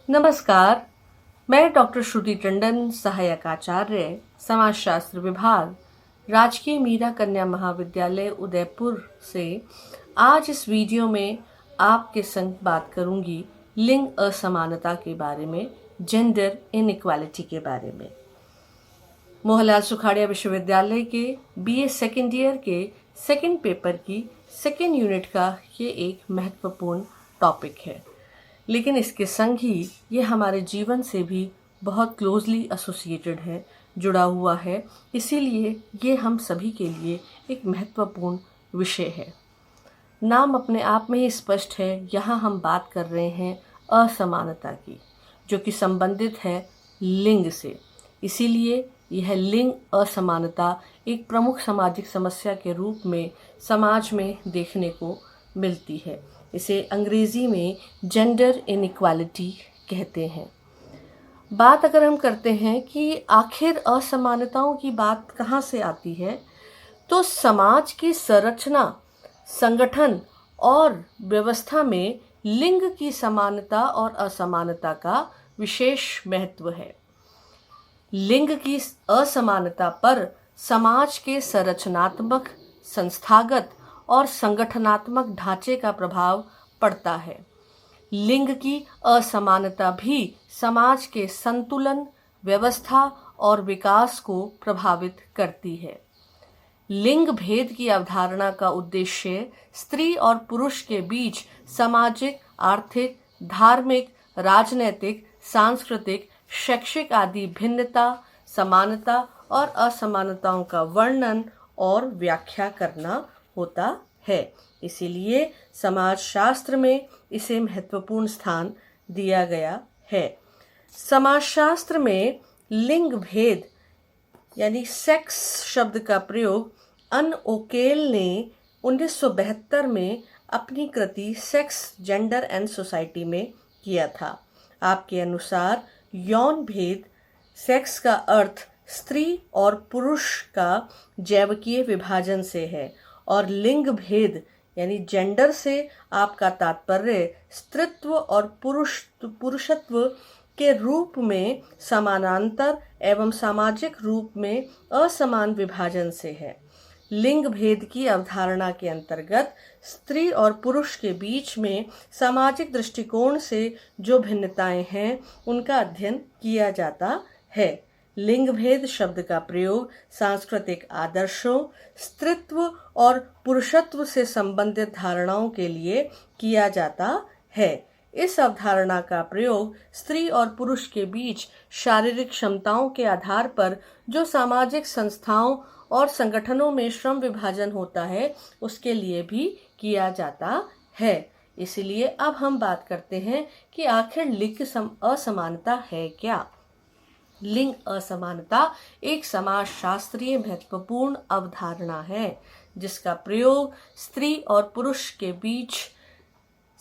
नमस्कार, मैं डॉक्टर श्रुति टंडन, सहायक आचार्य, समाजशास्त्र विभाग, राजकीय मीरा कन्या महाविद्यालय उदयपुर से आज इस वीडियो में आपके संग बात करूंगी लिंग असमानता के बारे में, जेंडर इनइक्वालिटी के बारे में। मोहनलाल सुखाड़िया विश्वविद्यालय के बीए सेकेंड ईयर के सेकेंड पेपर की सेकेंड यूनिट का ये एक महत्वपूर्ण टॉपिक है, लेकिन इसके संग ही ये हमारे जीवन से भी बहुत क्लोजली एसोसिएटेड है, जुड़ा हुआ है। इसीलिए ये हम सभी के लिए एक महत्वपूर्ण विषय है। नाम अपने आप में ही स्पष्ट है, यहाँ हम बात कर रहे हैं असमानता की, जो कि संबंधित है लिंग से। इसीलिए यह लिंग असमानता एक प्रमुख सामाजिक समस्या के रूप में समाज में देखने को मिलती है। इसे अंग्रेजी में जेंडर इनइक्वालिटी कहते हैं। बात अगर हम करते हैं कि आखिर असमानताओं की बात कहाँ से आती है, तो समाज की संरचना, संगठन और व्यवस्था में लिंग की समानता और असमानता का विशेष महत्व है। लिंग की असमानता पर समाज के संरचनात्मक, संस्थागत और संगठनात्मक ढांचे का प्रभाव पड़ता है। लिंग की असमानता भी समाज के संतुलन, व्यवस्था और विकास को प्रभावित करती है। लिंग भेद की अवधारणा का उद्देश्य स्त्री और पुरुष के बीच सामाजिक, आर्थिक, धार्मिक, राजनैतिक, सांस्कृतिक, शैक्षिक आदि भिन्नता, समानता और असमानताओं का वर्णन और व्याख्या करना होता है। इसीलिए समाजशास्त्र में इसे महत्वपूर्ण स्थान दिया गया है। समाजशास्त्र में लिंग भेद यानी सेक्स शब्द का प्रयोग अन ओकेल ने 1972 में अपनी कृति सेक्स, जेंडर एंड सोसाइटी में किया था। आपके अनुसार यौन भेद, सेक्स का अर्थ स्त्री और पुरुष का जैविकीय विभाजन से है, और लिंग भेद यानी जेंडर से आपका तात्पर्य स्त्रीत्व और पुरुषत्व के रूप में समानांतर एवं सामाजिक रूप में असमान विभाजन से है। लिंग भेद की अवधारणा के अंतर्गत स्त्री और पुरुष के बीच में सामाजिक दृष्टिकोण से जो भिन्नताएं हैं, उनका अध्ययन किया जाता है। लिंग भेद शब्द का प्रयोग सांस्कृतिक आदर्शों, स्त्रीत्व और पुरुषत्व से संबंधित धारणाओं के लिए किया जाता है। इस अवधारणा का प्रयोग स्त्री और पुरुष के बीच शारीरिक क्षमताओं के आधार पर जो सामाजिक संस्थाओं और संगठनों में श्रम विभाजन होता है, उसके लिए भी किया जाता है। इसलिए अब हम बात करते हैं कि आखिर लिंग असमानता है क्या। लिंग असमानता एक समाजशास्त्रीय महत्वपूर्ण अवधारणा है, जिसका प्रयोग स्त्री और पुरुष के बीच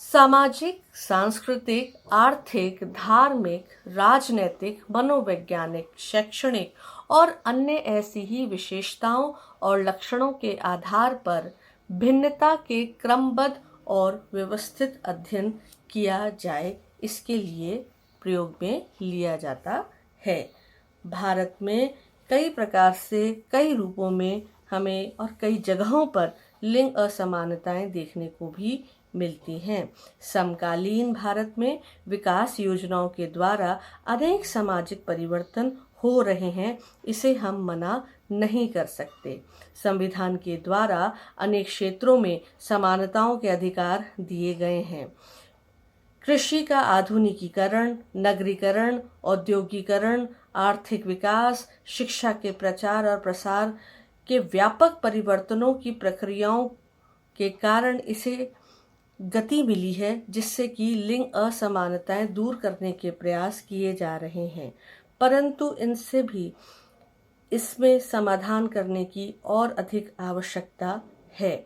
सामाजिक, सांस्कृतिक, आर्थिक, धार्मिक, राजनैतिक, मनोवैज्ञानिक, शैक्षणिक और अन्य ऐसी ही विशेषताओं और लक्षणों के आधार पर भिन्नता के क्रमबद्ध और व्यवस्थित अध्ययन किया जाए, इसके लिए प्रयोग में लिया जाता है। भारत में कई प्रकार से, कई रूपों में हमें और कई जगहों पर लिंग असमानताएं देखने को भी मिलती हैं। समकालीन भारत में विकास योजनाओं के द्वारा अनेक सामाजिक परिवर्तन हो रहे हैं, इसे हम मना नहीं कर सकते। संविधान के द्वारा अनेक क्षेत्रों में समानताओं के अधिकार दिए गए हैं। कृषि का आधुनिकीकरण, नगरीकरण, औद्योगिकरण, आर्थिक विकास, शिक्षा के प्रचार और प्रसार के व्यापक परिवर्तनों की प्रक्रियाओं के कारण इसे गति मिली है, जिससे कि लिंग असमानताएं दूर करने के प्रयास किए जा रहे हैं। परंतु इनसे भी इसमें समाधान करने की और अधिक आवश्यकता है।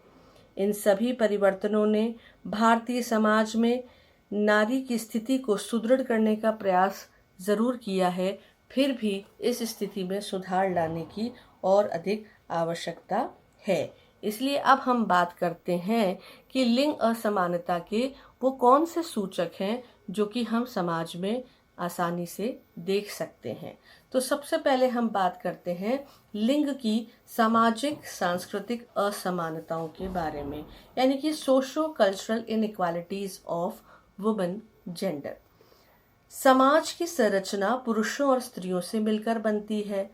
इन सभी परिवर्तनों ने भारतीय समाज में नारी की स्थिति को सुदृढ़ करने का प्रयास जरूर किया है, फिर भी इस स्थिति में सुधार लाने की और अधिक आवश्यकता है। इसलिए अब हम बात करते हैं कि लिंग असमानता के वो कौन से सूचक हैं जो कि हम समाज में आसानी से देख सकते हैं। तो सबसे पहले हम बात करते हैं लिंग की सामाजिक सांस्कृतिक असमानताओं के बारे में, यानी कि socio cultural inequalities of women gender. समाज की संरचना पुरुषों और स्त्रियों से मिलकर बनती है।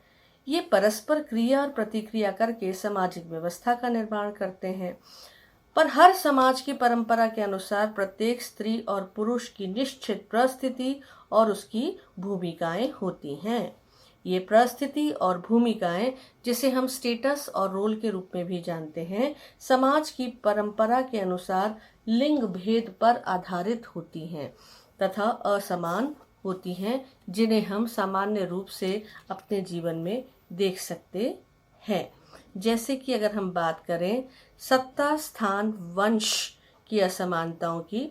ये परस्पर क्रिया और प्रतिक्रिया करके सामाजिक व्यवस्था का निर्माण करते हैं। पर हर समाज की परंपरा के अनुसार प्रत्येक स्त्री और पुरुष की निश्चित परिस्थिति और उसकी भूमिकाएं होती हैं। ये परिस्थिति और भूमिकाएं, जिसे हम स्टेटस और रोल के रूप में भी जानते हैं, समाज की परंपरा के अनुसार लिंग भेद पर आधारित होती हैं तथा असमान होती हैं, जिन्हें हम सामान्य रूप से अपने जीवन में देख सकते हैं। जैसे कि अगर हम बात करें सत्ता, स्थान, वंश की असमानताओं की,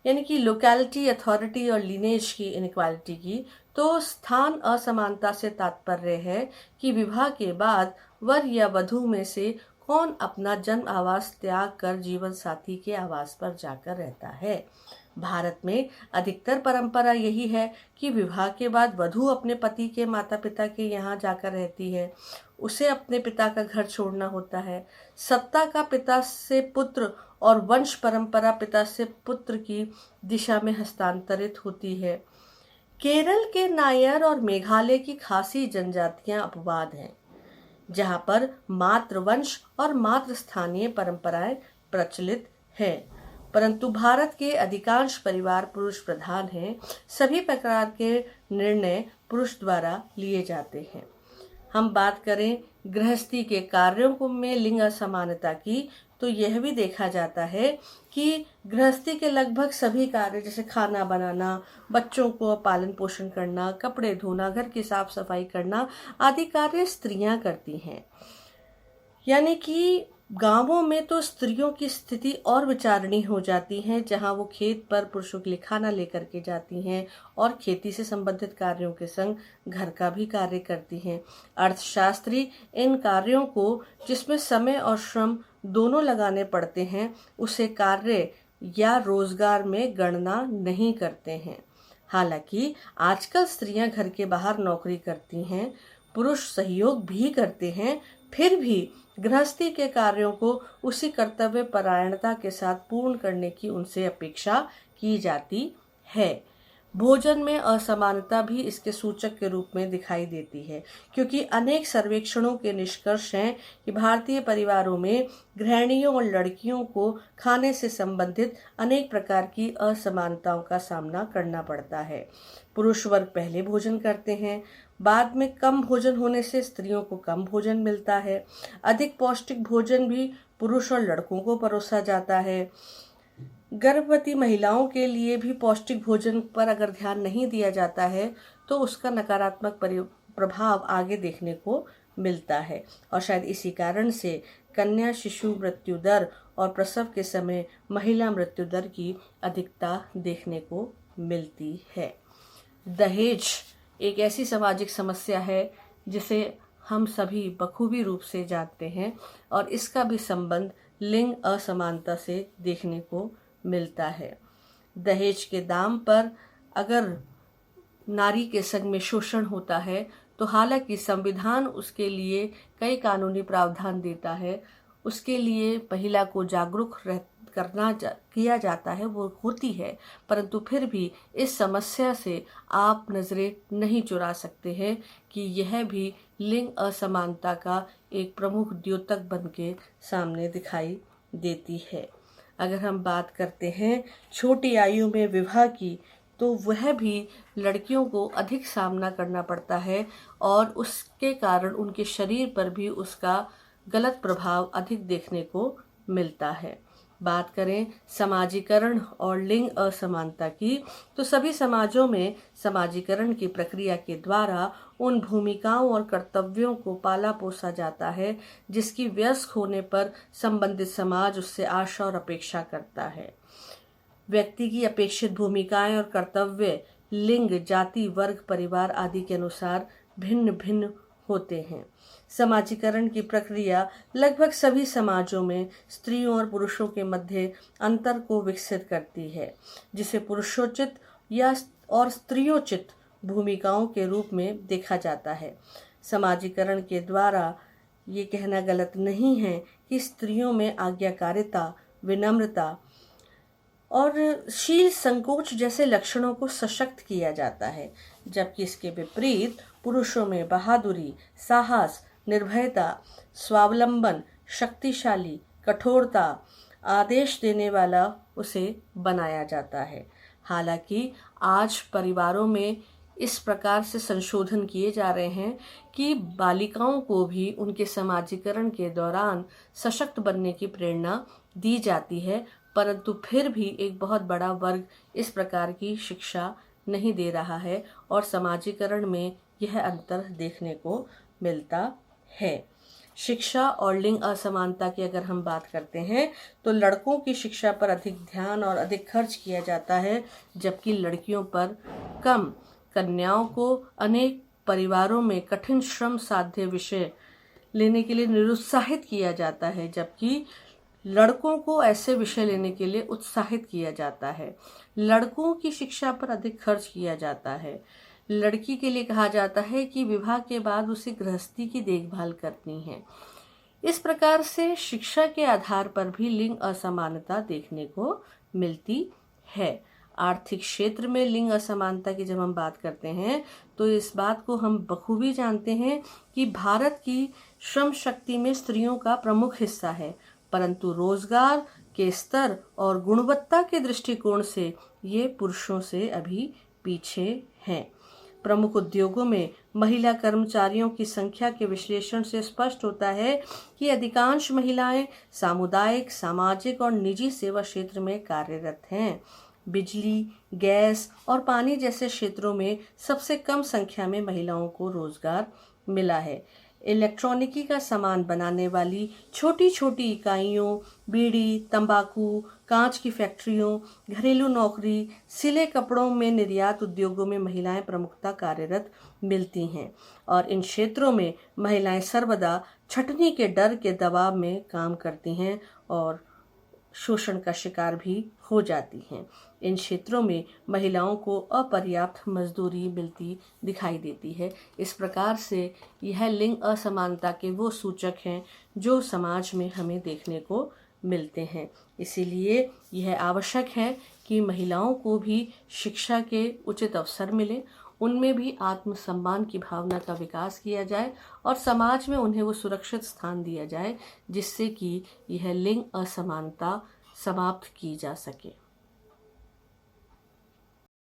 यानी कि लोकेलिटी, अथॉरिटी और लिनेज की इनइक्वालिटी की, तो स्थान असमानता से तात्पर्य है कि विवाह के बाद वर या वधू में से कौन अपना जन्म आवास त्याग कर जीवन साथी के आवास पर जाकर रहता है। भारत में अधिकतर परंपरा यही है कि विवाह के बाद वधू अपने पति के माता पिता के यहाँ जाकर रहती है, उसे अपने पिता का घर छोड़ना होता है। सत्ता का पिता से पुत्र और वंश परंपरा पिता से पुत्र की दिशा में हस्तांतरित होती है। केरल के नायर और मेघालय की खासी जनजातियां अपवाद हैं, जहां पर मातृवंश और मातृ स्थानीय परंपराएं प्रचलित हैं। परंतु भारत के अधिकांश परिवार पुरुष प्रधान हैं। सभी प्रकार के निर्णय पुरुष द्वारा लिए जाते हैं। हम बात करें गृहस्थी के कार्यों में लिंग असमानता की, तो यह भी देखा जाता है कि गृहस्थी के लगभग सभी कार्य, जैसे खाना बनाना, बच्चों को पालन पोषण करना, कपड़े धोना, घर की साफ सफाई करना आदि कार्य स्त्रियां करती हैं। यानी कि गांवों में तो स्त्रियों की स्थिति और विचारणीय हो जाती है, जहां वो खेत पर पुरुषों के लिए खाना लेकर के जाती हैं और खेती से संबंधित कार्यों के संग घर का भी कार्य करती हैं। अर्थशास्त्री इन कार्यों को, जिसमें समय और श्रम दोनों लगाने पड़ते हैं, उसे कार्य या रोजगार में गणना नहीं करते हैं। हालांकि आजकल स्त्रियां घर के बाहर नौकरी करती हैं, पुरुष सहयोग भी करते हैं, फिर भी गृहस्थी के कार्यों को उसी कर्तव्य परायणता के साथ पूर्ण करने की उनसे अपेक्षा की जाती है। भोजन में असमानता भी इसके सूचक के रूप में दिखाई देती है, क्योंकि अनेक सर्वेक्षणों के निष्कर्ष हैं कि भारतीय परिवारों में गृहिणियों और लड़कियों को खाने से संबंधित अनेक प्रकार की असमानताओं का सामना करना पड़ता है। पुरुष वर्ग पहले भोजन करते हैं, बाद में कम भोजन होने से स्त्रियों को कम भोजन मिलता है। अधिक पौष्टिक भोजन भी पुरुष और लड़कों को परोसा जाता है। गर्भवती महिलाओं के लिए भी पौष्टिक भोजन पर अगर ध्यान नहीं दिया जाता है तो उसका नकारात्मक प्रभाव आगे देखने को मिलता है, और शायद इसी कारण से कन्या शिशु मृत्यु दर और प्रसव के समय महिला मृत्यु दर की अधिकता देखने को मिलती है। दहेज एक ऐसी सामाजिक समस्या है जिसे हम सभी बखूबी रूप से जानते हैं, और इसका भी संबंध लिंग असमानता से देखने को मिलता है। दहेज के दाम पर अगर नारी के संग में शोषण होता है तो हालांकि संविधान उसके लिए कई कानूनी प्रावधान देता है, उसके लिए महिला को जागरूक किया जाता है, वो होती है, परंतु फिर भी इस समस्या से आप नज़रें नहीं चुरा सकते हैं कि यह भी लिंग असमानता का एक प्रमुख द्योतक बन के सामने दिखाई देती है। अगर हम बात करते हैं छोटी आयु में विवाह की, तो वह भी लड़कियों को अधिक सामना करना पड़ता है और उसके कारण उनके शरीर पर भी उसका गलत प्रभाव अधिक देखने को मिलता है। बात करें समाजीकरण और लिंग असमानता की, तो सभी समाजों में समाजीकरण की प्रक्रिया के द्वारा उन भूमिकाओं और कर्तव्यों को पाला पोसा जाता है जिसकी वयस्क होने पर संबंधित समाज उससे आशा और अपेक्षा करता है। व्यक्ति की अपेक्षित भूमिकाएं और कर्तव्य लिंग, जाति, वर्ग, परिवार आदि के अनुसार भिन्न भिन्न होते हैं। समाजीकरण की प्रक्रिया लगभग सभी समाजों में स्त्रियों और पुरुषों के मध्य अंतर को विकसित करती है, जिसे पुरुषोचित या और स्त्रियोचित भूमिकाओं के रूप में देखा जाता है। समाजीकरण के द्वारा ये कहना गलत नहीं है कि स्त्रियों में आज्ञाकारिता, विनम्रता और शील संकोच जैसे लक्षणों को सशक्त किया जाता है, जबकि इसके विपरीत पुरुषों में बहादुरी, साहस, निर्भयता, स्वावलंबन, शक्तिशाली, कठोरता, आदेश देने वाला उसे बनाया जाता है। हालांकि आज परिवारों में इस प्रकार से संशोधन किए जा रहे हैं कि बालिकाओं को भी उनके समाजीकरण के दौरान सशक्त बनने की प्रेरणा दी जाती है, परंतु फिर भी एक बहुत बड़ा वर्ग इस प्रकार की शिक्षा नहीं दे रहा है और समाजीकरण में यह अंतर देखने को मिलता है। शिक्षा और लिंग असमानता की अगर हम बात करते हैं तो लड़कों की शिक्षा पर अधिक ध्यान और अधिक खर्च किया जाता है, जबकि लड़कियों पर कम। कन्याओं को अनेक परिवारों में कठिन श्रम साध्य विषय लेने के लिए निरुत्साहित किया जाता है, जबकि लड़कों को ऐसे विषय लेने के लिए उत्साहित किया जाता है। लड़कों की शिक्षा पर अधिक खर्च किया जाता है। लड़की के लिए कहा जाता है कि विवाह के बाद उसे गृहस्थी की देखभाल करनी है। इस प्रकार से शिक्षा के आधार पर भी लिंग असमानता देखने को मिलती है। आर्थिक क्षेत्र में लिंग असमानता की जब हम बात करते हैं तो इस बात को हम बखूबी जानते हैं कि भारत की श्रम शक्ति में स्त्रियों का प्रमुख हिस्सा है, परंतु रोजगार के स्तर और गुणवत्ता के दृष्टिकोण से ये पुरुषों से अभी पीछे हैं। प्रमुख उद्योगों में महिला कर्मचारियों की संख्या के विश्लेषण से स्पष्ट होता है कि अधिकांश महिलाएं सामुदायिक, सामाजिक और निजी सेवा क्षेत्र में कार्यरत हैं। बिजली, गैस और पानी जैसे क्षेत्रों में सबसे कम संख्या में महिलाओं को रोजगार मिला है। इलेक्ट्रॉनिकी का सामान बनाने वाली छोटी छोटी इकाइयों, बीड़ी, तंबाकू, कांच की फैक्ट्रियों, घरेलू नौकरी, सिले कपड़ों में निर्यात उद्योगों में महिलाएं प्रमुखता कार्यरत मिलती हैं और इन क्षेत्रों में महिलाएं सर्वदा छटनी के डर के दबाव में काम करती हैं और शोषण का शिकार भी हो जाती हैं। इन क्षेत्रों में महिलाओं को अपर्याप्त मजदूरी मिलती दिखाई देती है। इस प्रकार से यह लिंग असमानता के वो सूचक हैं जो समाज में हमें देखने को मिलते हैं। इसीलिए यह आवश्यक है कि महिलाओं को भी शिक्षा के उचित अवसर मिले, उनमें भी आत्मसम्मान की भावना का विकास किया जाए और समाज में उन्हें वो सुरक्षित स्थान दिया जाए, जिससे कि यह लिंग असमानता समाप्त की जा सके।